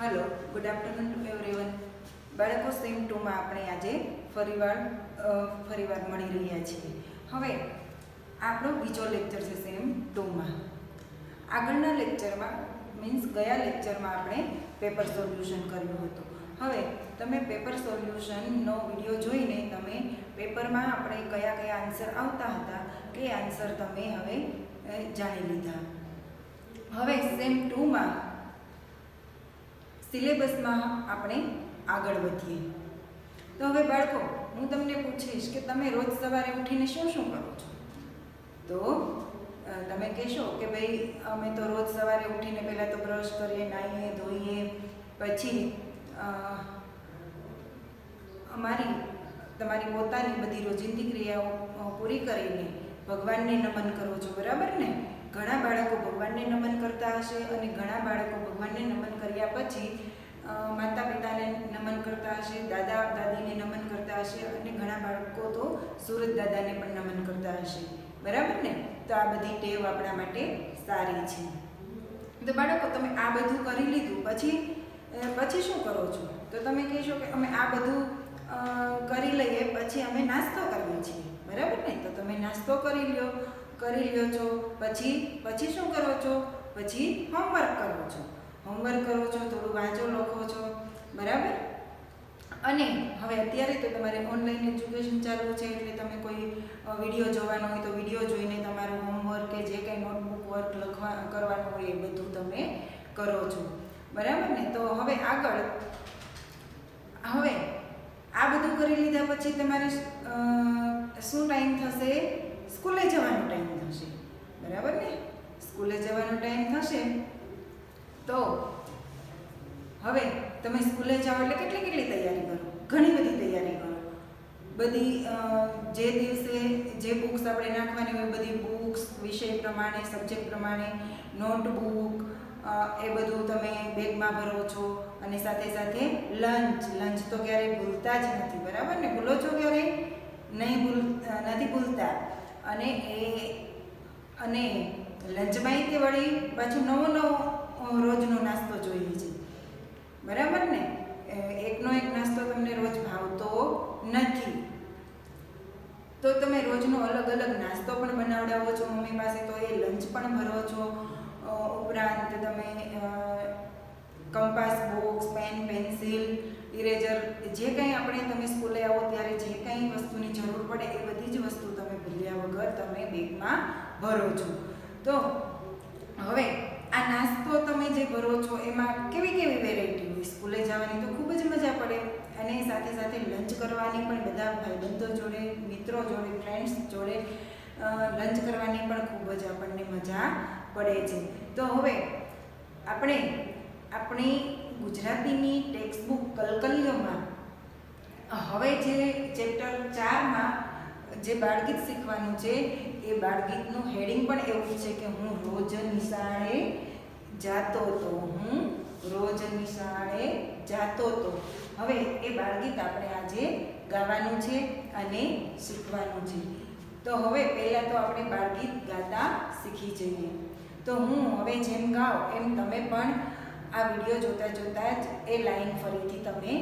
Hello, good afternoon to everyone. બાળકો sem 2માં આપણે આજે ફરીવાર મળી રહ્યા છીએ. હવે આપણો બીજો લેક્ચર છે સેમ 2માં. આગળના લેક્ચરમાં ગયા લેક્ચરમાં આપણે પેપર સોલ્યુશન કર્યું હતું. હવે તમે પેપર સોલ્યુશનનો વિડીયો જોઈને તમે પેપરમાં આપણે કયા કયા આન્સર આવતા હતા કે આન્સર તમે હવે જાણી લીધા. હવે સેમ 2માં સિલેબસમાં આપણે આગળ વધીએ. તો હવે બાળકો, હું તમને પૂછીશ કે તમે રોજ સવારે ઉઠીને શું શું કરો છો? તો તમે કહેશો કે ભાઈ અમે તો રોજ સવારે ઉઠીને પહેલાં તો બ્રશ કરીએ, નાહીએ, ધોઈએ, પછી તમારી પોતાની બધી રોજિંદી ક્રિયાઓ પૂરી કરીને ભગવાનને નમન કરો છો, બરાબર ને? ઘણા બાળકો ભગવાનને નમન કરતા હશે અને ઘણા બાળકો ભગવાનને નમન કર્યા પછી માતા પિતાને નમન કરતા હશે, દાદા દાદીને નમન કરતા હશે અને ઘણા બાળકો તો સૂરજ દાદાને પણ નમન કરતા હશે, બરાબર ને? તો આ બધી ટેવ આપણા માટે સારી છે. તો બાળકો, તમે આ બધું કરી લીધું પછી શું કરો છો? તો તમે કહેશો કે અમે આ બધું કરી લઈએ પછી અમે નાસ્તો કરીએ છીએ, બરાબર ને? તો તમે નાસ્તો કરી લ્યો છો. પછી શું કરો છો? પછી હોમવર્ક કરો છો. થોડું વાંચો, લખો છો, બરાબર? અને હવે અત્યારે તો તમારે ઓનલાઈન એજ્યુકેશન ચાલુ છે એટલે તમે કોઈ વિડીયો જોવાનો હોય તો વિડીયો જોઈને તમારું હોમવર્ક કે જે કંઈ નોટબુક વર્ક કરવાનું હોય એ બધું તમે કરો છો, બરાબર ને? તો હવે આ બધું કરી લીધા પછી તમારે શું ટાઈમ થશે? સ્કૂલે જવાનો ટાઈમ થશે, બરાબર ને? સ્કૂલે જવાનો ટાઈમ થશે તો હવે તમે સ્કૂલે જાઓ એટલે કેટલી તૈયારી કરો? ઘણી બધી તૈયારી કરો. બધી જે દિવસે જે બુક્સ આપણે નાખવાની હોય બધી બુક્સ વિષય પ્રમાણે, સબ્જેક્ટ પ્રમાણે, નોટબુક એ બધું તમે બેગમાં ભરો છો. અને સાથે સાથે લંચ તો ક્યારેય ભૂલતા જ નથી, બરાબર ને? ભૂલો છો ક્યારેય? નથી ભૂલતા. અને લંચમાં તે વળી પાછું નવો રોજનો નાસ્તો જોઈએ છે, બરાબર ને? એકનો એક નાસ્તો તમને રોજ ભાવતો નથી. તો તમે રોજનો અલગ અલગ નાસ્તો પણ બનાવડાવો છો મમ્મી પાસે, તો એ લંચ પણ ભરો છો. ઉપરાંત તમે compass box, pen, pencil, eraser, જે કંઈ તમે સ્કૂલે આવો ત્યારે જે કંઈ વસ્તુની જરૂર પડે એ બધી જ વસ્તુ તમે ભૂલ્યા વગર તમે બેગમાં ભરો છો. તો હવે આ નાસ્તો તમે જે ભરો છો એમાં કેવી વેરાયટી હોય? સ્કૂલે જવાની તો ખૂબ જ મજા પડે અને સાથે સાથે લંચ કરવાની પણ બધા ભાઈબંધો જોડે, મિત્રો જોડે, ફ્રેન્ડ્સ જોડે લંચ કરવાની પણ ખૂબ જ આપણને મજા પડે છે. તો હવે આપણે આપણી ગુજરાતીની ટેક્સ્ટબુક કલકલિયોમાં હવે જે ચેપ્ટર 4માં જે બાળગીત શીખવાનું છે એ બાળગીતનું હેડિંગ પણ એવું છે કે હું રોજ નિશાળે જાતો તો. હવે એ બાળગીત આપણે આજે ગાવાનું છે અને શીખવાનું છે. તો હવે પહેલાં તો આપણે બાળગીત ગાતા શીખી જઈએ. તો હું હવે જેમ ગાઉં એમ તમે પણ આ વિડીયો જોતા જ એ લાઈન ફરીથી તમે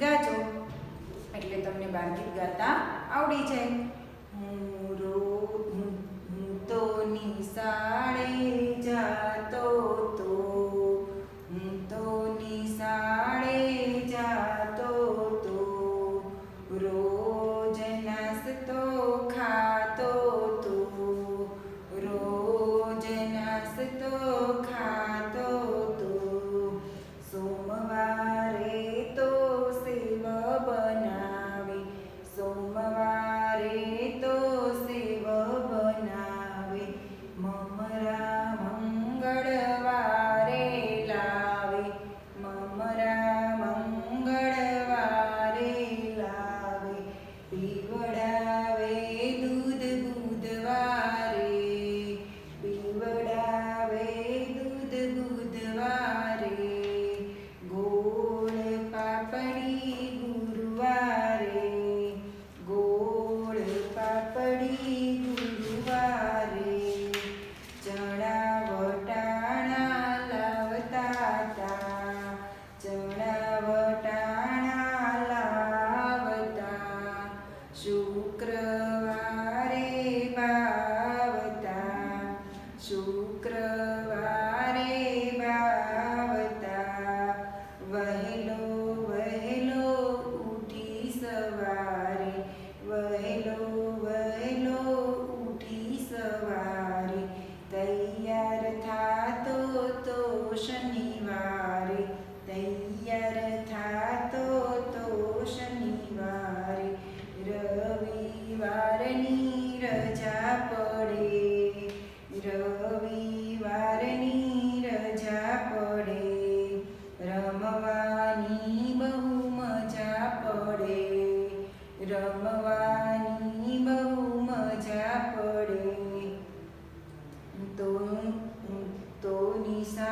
ગાજો એટલે તમને બાળગીત ગાતા આવડી જાય. હું તો નિશાળે જાતો તો, રોજ નાસ્તો ખાતો તો, સોમવારે તો સેવ બનાવે, મમરા મંગળવારે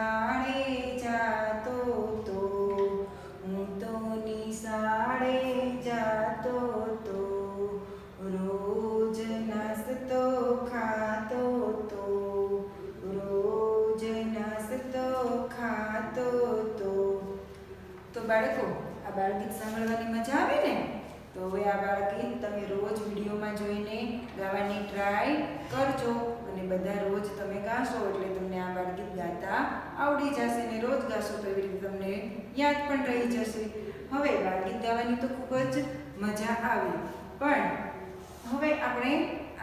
નિશાળે જાતો તો, હું તો નિશાળે જાતો તો, રોજ નાસ્તો ખાતો તો, રોજ નાસ્તો ખાતો તો. તો બાળકો, આ બાળગીત સાંભળવાની મજા આવે ને? તો હવે આ બાળગીત તમે રોજ વિડીયોમાં જોઈને ગાવાની ટ્રાય કરજો અને બધા રોજ તમે ગાશો એટલે તમને આ બાળગીત ગાતા આવડી જશે ને રોજ ગાશો તો એવી રીતે તમને યાદ પણ રહી જશે. હવે બાળગીત ગાવાની તો ખૂબ જ મજા આવી, પણ હવે આપણે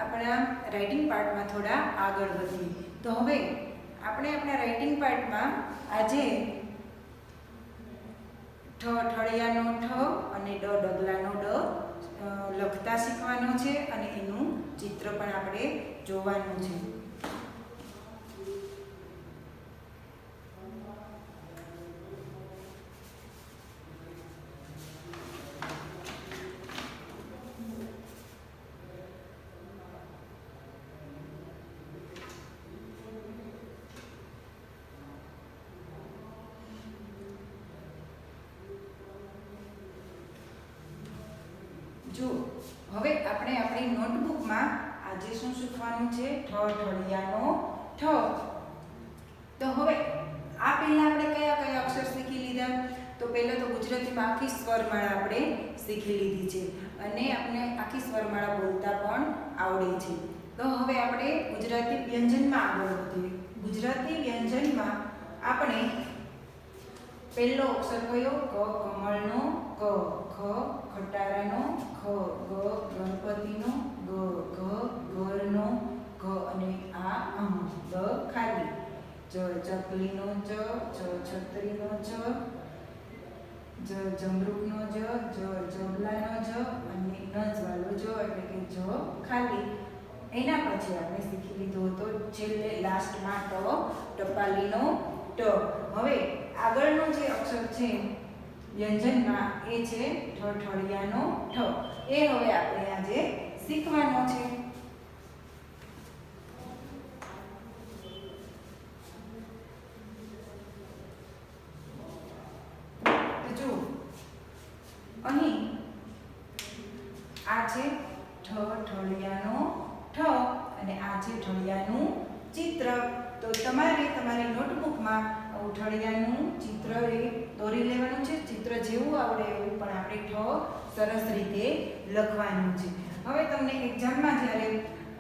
આપણા રાઇટિંગ પાર્ટમાં થોડા આગળ વધીએ. તો હવે આપણે આપણા રાઇટિંગ પાર્ટમાં આજે ઠ ઠળિયાનો ઠ અને ડ ડગલાનો ડ લખતા શીખવાનો છે અને એનું ચિત્ર પણ આપણે જોવાનું છે. જો હવે આપણે આપણી નોટબુકમાં આજે શું શીખવાનું છે? ઠ ઠળિયાનો ઠ. તો હવે આ પહેલા આપણે કયા કયા અક્ષર શીખી લીધા? તો પહેલા તો ગુજરાતીમાં આખી સ્વરમાળા આપણે શીખી લીધી છે અને આપણે આખી સ્વરમાળા બોલતા પણ આવડે છે. તો હવે આપણે ગુજરાતી વ્યંજનમાં આગળ વધીએ. ગુજરાતી વ્યંજનમાં આપણે પહેલો અક્ષર કયો? ક કમળનો ક, ખ ખટારાનો ખ, ગ ગણપતિનો ગ, ઘ ઘરનો ઘ અને આ અમ, દ ખાલી, જ ચકલીનો જ, છત્રીનો જ, જમરૂખનો જ જબલાનો જ અને ન વાળો જ એટલે કે જ ખાલી. એના પછી આપણે શીખી લીધો હતો છેલ્લે લાસ્ટમાં ટપાલીનો ટ. હવે આગળનો જે અક્ષર છે વ્યંજનમાં એ છે ઠ ઠળિયાનો ઠ. એ હવે આપણે આજે શીખવાનો છે. જો અહીં આ છે ઠ ઠળિયાનો ઠ અને આ છે ઠળિયાનું ચિત્ર. તો તમારે તમારી નોટબુકમાં ઠળિયાનું ચિત્ર એ દોરી લેવાનું છે. ચિત્ર જેવું આવડે એવું પણ આપણે ઠ સરસ રીતે લખવાનું છે. હવે તમને એક્ઝામમાં જ્યારે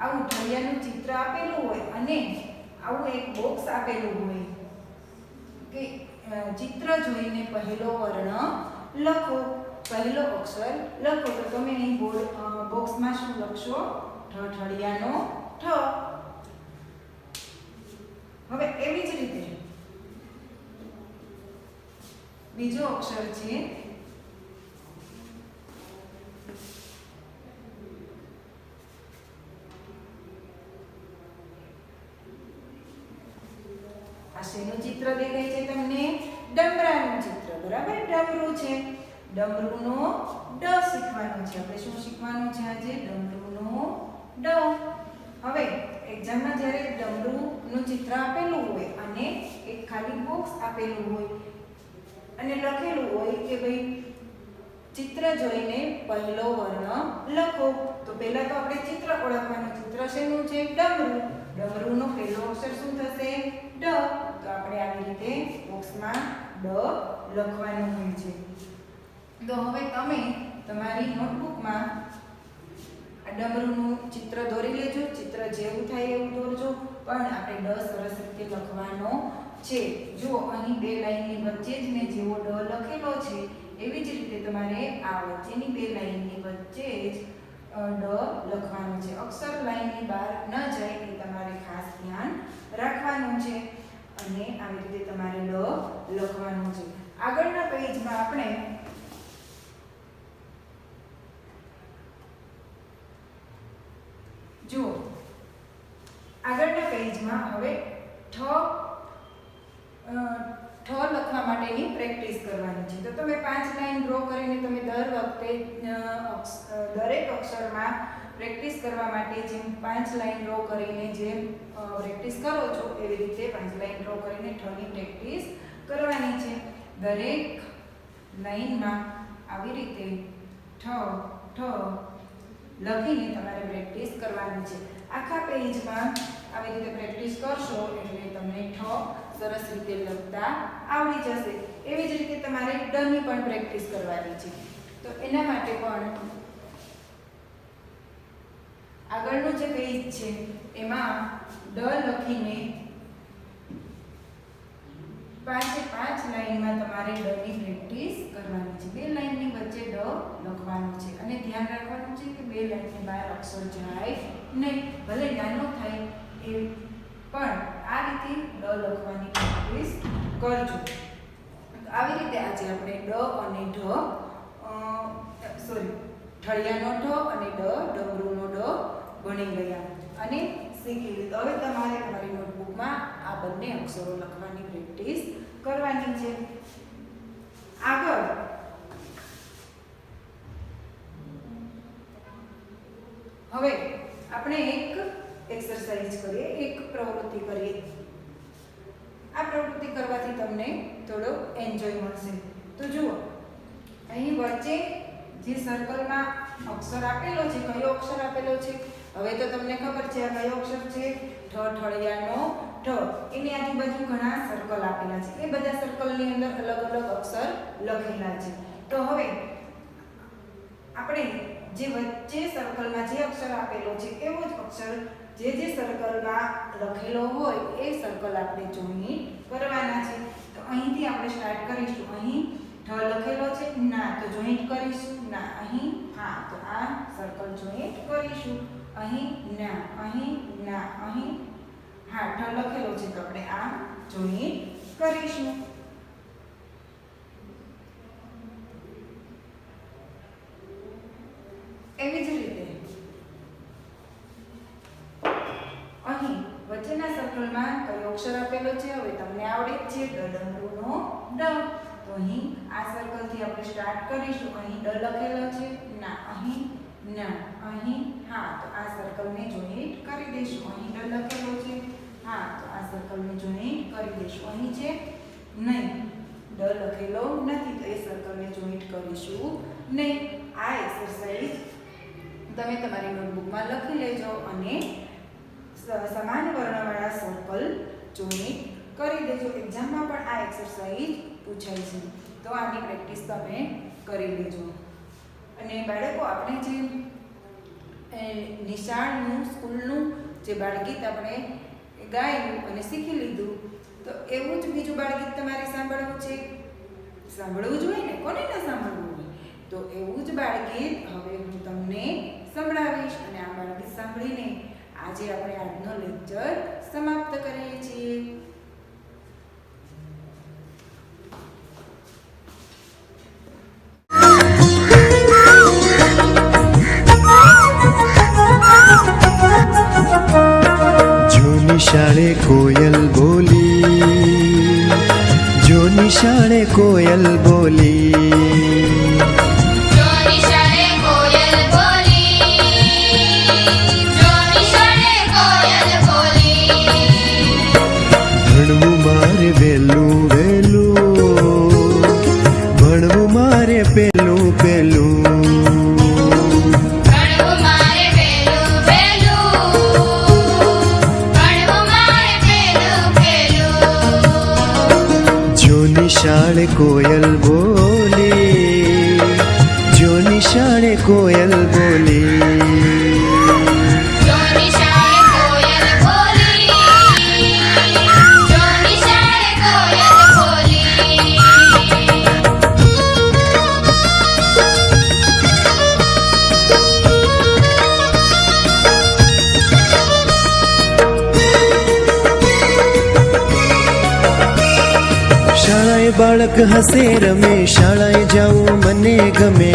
આવું ઠળિયાનું ચિત્ર આપેલું હોય અને આવું એક બોક્સ આપેલું હોય કે ચિત્ર જોઈને પહેલો વર્ણ લખો, પહેલો અક્ષર લખો, તો તમે અહીં બોક્સમાં શું લખશો? ઠ ઠળિયાનો ઠ. હવે એવી જ રીતે બીજો અક્ષર છે આ શેનું ચિત્ર દેખાય છે તમને? ડમરાનું ચિત્ર, બરાબર? ડમરું છે. ડમરૂનો ડ શીખવાનું છે. આપણે શું શીખવાનું છે આજે? ડમરૂનો ડ. હવે એક્ઝામમાં જ્યારે ડમરૂનું ચિત્ર આપેલું હોય અને એક ખાલી બોક્સ આપેલું હોય અને લખેલું હોય કે ભાઈ ચિત્ર જોઈને પહેલો વર્ણ લખો, તો પહેલા તો આપણે ચિત્ર ઓળખવાનું. ચિત્ર શેનું છે? ડમરું. ડમરૂનો પહેલો અક્ષર શું થશે? ડ. તો આપણે આવી રીતે બોક્સમાં ડ લખવાનું હોય છે. તો હવે તમે તમારી નોટબુકમાં આ ડમરૂનું ચિત્ર દોરી લેજો. ચિત્ર જેવું થાય એવું દોરજો, પણ આપણે ડ સરસ રીતે લખવાનો છે. જો અહીં બે લાઈનની વચ્ચે જ મેં જેવો ડ લખેલો છે એવી જ રીતે તમારે આ વચ્ચેની બે લાઈનની વચ્ચે જ ડ લખવાનું છે. અક્ષર લાઈનની બહાર ન જાય એ તમારે ખાસ ધ્યાન રાખવાનું છે અને આવી રીતે તમારે ડ લખવાનું છે. આગળના પેજમાં આપણે જો આગળના પેજમાં હવે ઠ લખવા માટેની પ્રેક્ટિસ કરવાની છે. તો તમે 5 લાઈન ડ્રો કરીને તમે દર વખતે દરેક અક્ષરમાં પ્રેક્ટિસ કરવા માટે જેમ 5 લાઈન ડ્રો કરીને જેમ પ્રેક્ટિસ કરો છો એવી રીતે 5 લાઈન ડ્રો કરીને ઠની પ્રેક્ટિસ કરવાની છે. દરેક લાઈનમાં આવી રીતે ઠ લખીને તમારે પ્રેક્ટિસ કરવાની છે. આખા પેજમાં આવી રીતે પ્રેક્ટિસ કરશો એટલે તમને ઠ સરસ રીતે લખતા આવડી જશે. એવી જ રીતે તમારે ડની પણ પ્રેક્ટિસ કરવાની છે. તો એના માટે પણ આગળનું જે પેજ છે એમાં ડ લખીને 5 લાઈનમાં તમારે ડની પ્રેક્ટિસ કરવાની છે. 2 લાઈનની વચ્ચે ડ લખવાનું છે અને ધ્યાન રાખવાનું છે કે 2 લાઈનની બહાર અક્ષર જાય નહીં. ભલે નાનો થાય એ પણ આ રીતે ડ લખવાની પ્રેક્ટિસ કરજો. આવી રીતે આજે આપણે ડ અને ઠળિયાનો ઠ અને ડમરૂનો ડ ભણી ગયા અને શીખી લીધું. હવે તમારે તમારી નોટબુકમાં આ બંને અક્ષરો લખવાની પ્રેક્ટિસ કરવાની છે. આગળ હવે આપણે એક એક્સરસાઇઝ કરીએ, એક પ્રવૃત્તિ કરીએ. આ પ્રવૃત્તિ કરવાથી તમને થોડો એન્જોય મળશે. તો જુઓ, અહીં વચ્ચે જે સર્કલમાં અક્ષર આપેલો છે, કયો અક્ષર આપેલો છે? હવે તો તમને ખબર છે આ કયો અક્ષર છે? ઠળિયાનો ઠ. એની આજુબાજુ ઘણા સર્કલ આપેલા છે. એ બધા સર્કલની અંદર અલગ અલગ અક્ષર લખેલા છે. તો હવે આપણે જે વચ્ચે સર્કલમાં જે અક્ષર આપેલો છે એવો જ અક્ષર જે સર્કલમાં લખેલો હોય એ સર્કલ આપણે જોઈન્ટ કરવાના છે. તો અહીંથી આપણે સ્ટાર્ટ કરીશું. અહીં ઠ લખેલો છે, ના, તો જોઈન્ટ કરીશું. ના, અહીં હા, તો આ સર્કલ જોઈન્ટ કરીશું. અહીં ના, અહીં ના, અહીં હા, ઠ લખેલો છે તો આપણે આ જોઈન્ટ કરીશું. એવી જ રીતે અહીં વચ્ચેના સર્કલમાં કયો અક્ષર આપેલો છે? હવે તમને આવડે જ છે, ડમરૂનો ડ. તો અહીં આ સર્કલથી આપણે સ્ટાર્ટ કરીશું. અહીં ડ લખેલો છે, ના, અહીં ના, અહીં હા, તો આ સર્કલને જોઈન્ટ કરી દઈશું. અહીં ડ લખેલો છે, હા, તો આ સર્કલને જોઈન્ટ કરી દઈશું. અહીં છે નહીં, ડ લખેલો નથી તો એ સર્કલને જોઈન્ટ કરીશું નહીં. આ એક્સરસાઇઝ તમે તમારી નોટબુકમાં લખી લેજો અને સમાન વર્ણવાળા સર્કલ જોઈન્ટ કરી દેજો. એક્ઝામમાં પણ આ એક્સરસાઇઝ પૂછાય છે. તો આની પ્રેક્ટિસ તમે કરી લેજો. અને બાળકો, આપણે જે નિશાળનું સ્કૂલનું જે બાળગીત આપણે ગાયું અને શીખી લીધું, તો એવું જ બીજું બાળગીત તમારે સાંભળવું છે. સાંભળવું જ હોય ને, કોને ના સાંભળવું હોય? તો એવું જ બાળગીત હવે હું તમને સંભળાવીશ અને આ બાળગીત સાંભળીને આજે આપણે આજનો લેક્ચર સમાપ્ત કરીએ છીએ. નિશાળે કોયલ બોલી, જો નિશાળે કોયલ બોલી, જો નિશાળે કોયલ બોલી, જો નિશાળે કોયલ બોલી. ભણવું મારે વહેલું વહેલું, ભણવું મારે પેલું પેલું, નિશાળે કોયલ બોલી, જો નિશાળે કોયલ બોલી, જો નિશાળે કોયલ બોલી, જો નિશાળે કોયલ બોલી. શાળાએ બાળક હસે રમે, શાળાએ જાવું મને ગમે,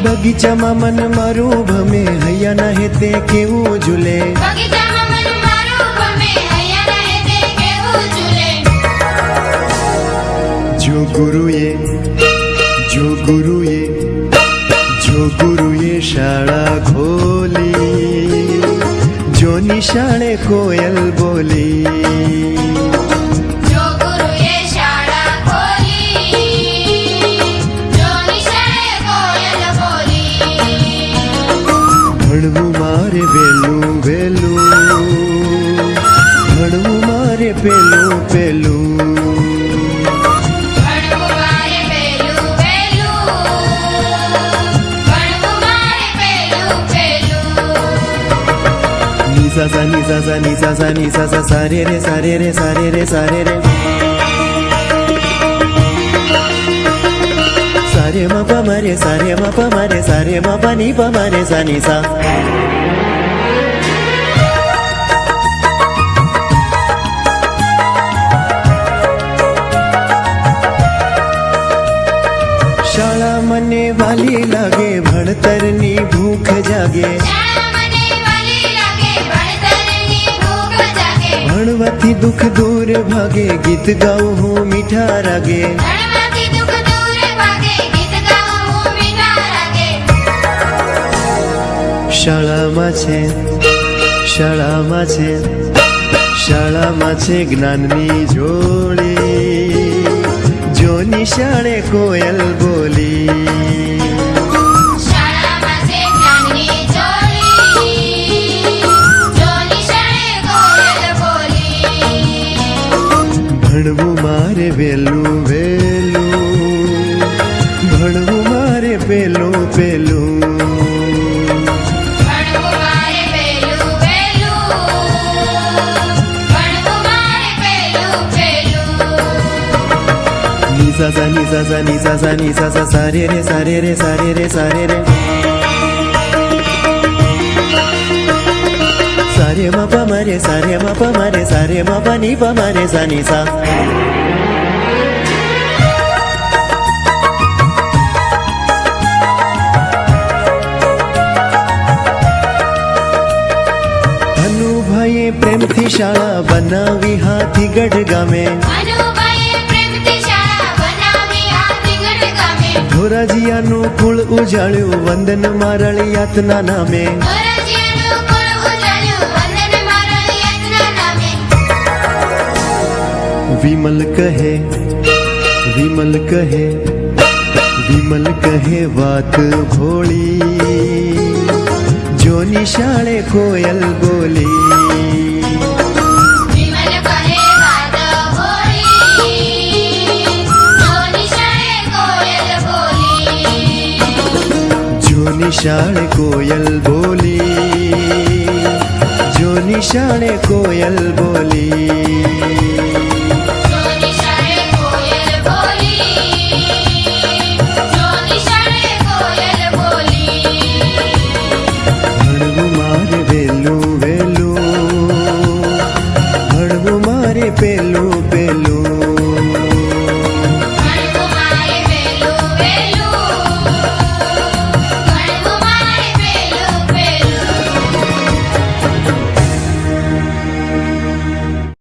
બગીચામાં મન મારું ભમે, હૈયાના હેતે કેવું ઝૂલે, જો ગુરુએ કોયલ બોલી જો ગુરુએ શાળા ખોલી જો નિશાળે કોયલ બોલી ભણવું મારે વેલું વેલું ભણવું મારે પેલું પેલું ભણવું મારે પેલું પેલું ભણવું મારે પેલું પેલું નિસા સા નિસા સા નિસા સા નિસા સા સારે રે સારે રે સારે રે સારે રે સારે માં પા મારે સારે માં પા મારે સારે માં પા ની પા મારે સા નિસા શાળા મને વાલી લાગે ભણતરની ભૂખ જાગે શાળા મને વાલી લાગે ભણતરની ભૂખ જાગે ભણવાથી દુઃખ દૂર ભાગે ગીત ગાઉં હું મીઠા રાગે ભણવાથી દુઃખ દૂર ભાગે ગીત ગાઉં હું મીઠા રાગે શાળામાં છે શાળામાં છે શાળામાં છે જ્ઞાનની જોડી જો નિશાળે કોયલ બોલી શાળામાં છે જ્ઞાનની જોડી જો નિશાળે કોયલ બોલી ભણવું મારે વેલું વેલું ભણવું મારે પેલું પેલું ભણવું મારે પેલું પેલું ભણવું મારે પેલું પેલું નિસા સા નિસા સા નિસા સા નિસા સા સારે રે સારે રે સારે રે સારે રે સારે માં પા મારે સારે માં પા મારે સારે માં પા ની પા મારે સા નિસા અનુભાઈએ પ્રેમથી શાળા બનાવી હાથીગઢ ગામે અનુભાઈએ પ્રેમથી શાળા બનાવી હાથીગઢ ગામે ધોરાજીયાનું કુળ ઉજાળ્યું વંદન મારળ યાતના નામે ધોરાજીયાનું કુળ ઉજાળ્યું વંદન મારા યજ્ઞ નામે વિમલ કહે વિમલ કહે વિમલ કહે વાત ભોળી જો નિશાળે કોયલ બોલી વિમલ કહે વાત હોળી જો નિશાળે કોયલ બોલી જો નિશાળે કોયલ બોલી જો નિશાળે કોયલ બોલી જો નિશાળે કોયલ બોલી જો નિશાળે કોયલ બોલી ભણવું મારે વેલું વેલું ભણવું મારે પેલું